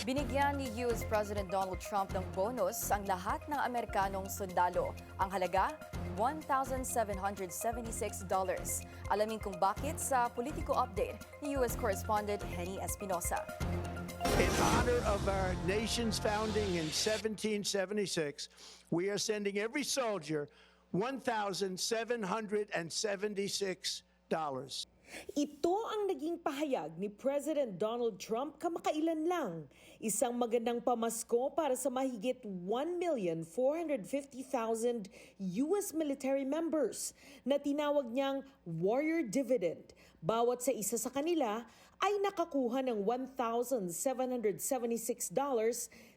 Binigyan ni US President Donald Trump ng bonus ang lahat ng Amerikanong sundalo. Ang halaga, $1,776. Alamin kung bakit sa Politico Update ni US correspondent Henny Espinosa. In honor of our nation's founding in 1776, we are sending every soldier $1,776. Ito ang naging pahayag ni President Donald Trump kamakailan lang. Isang magandang pamasko para sa mahigit 1,450,000 US military members na tinawag niyang Warrior Dividend. Bawat sa isa sa kanila ay nakakuha ng $1,776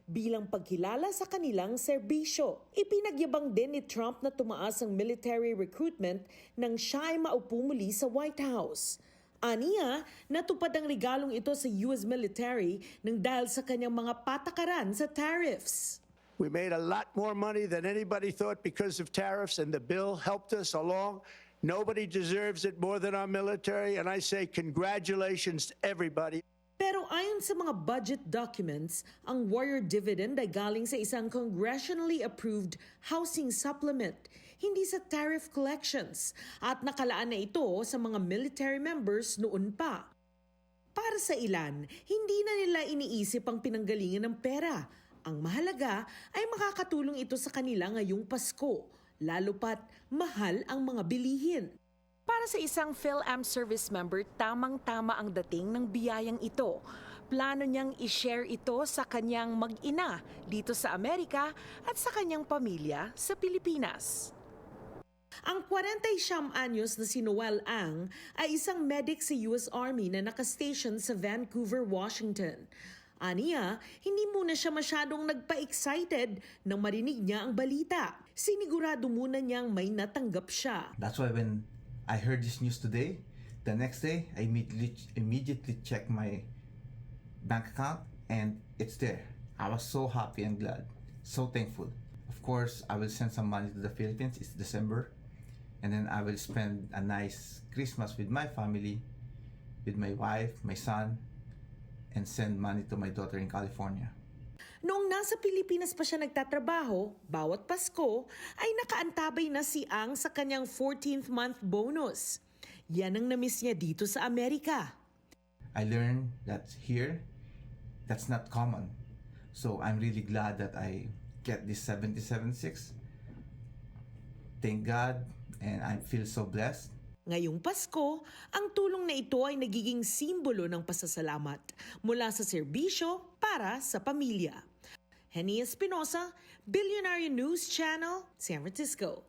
bilang pagkilala sa kanilang serbisyo. Ipinagyabang din ni Trump na tumaas ang military recruitment nang siya ay maupo muli sa White House. Aniya, natupad ang regalong ito sa US military nang dahil sa kanyang mga patakaran sa tariffs. We made a lot more money than anybody thought because of tariffs, and the bill helped us along. Nobody deserves it more than our military, and I say congratulations to everybody. Pero ayon sa mga budget documents, ang Warrior Dividend ay galing sa isang congressionally approved housing supplement, hindi sa tariff collections, at nakalaan na ito sa mga military members noon pa. Para sa ilan, hindi na nila iniisip ang pinanggalingan ng pera. Ang mahalaga ay makakatulong ito sa kanila ngayong Pasko, lalo pat mahal ang mga bilihin. Para sa isang PhilAm service member, tamang-tama ang dating ng biyayang ito. Plano niyang i-share ito sa kanyang mag-ina dito sa Amerika at sa kanyang pamilya sa Pilipinas. Ang 49 anyos na si Noel Ang ay isang medic sa US Army na nakastation sa Vancouver, Washington. Aniya, hindi muna siya masyadong nagpa-excited nang marinig niya ang balita. Sinigurado muna niyang may natanggap siya. That's why when I heard this news today, the next day I immediately checked my bank account and it's there. I was so happy and glad, so thankful. Of course, I will send some money to the Philippines. It's December. And then I will spend a nice Christmas with my family, with my wife, my son, and send money to my daughter in California. Noong nasa Pilipinas pa siya nagtatrabaho, bawat Pasko ay nakaantabay na si Ang sa kanyang 14th month bonus. Yan ang namiss niya dito sa Amerika. I learned that here, that's not common. So I'm really glad that I get this 77.6. Thank God, and I feel so blessed. Ngayong Pasko, ang tulong na ito ay nagiging simbolo ng pasasalamat mula sa serbisyo para sa pamilya. Henny Espinosa, Billionaire News Channel, San Francisco.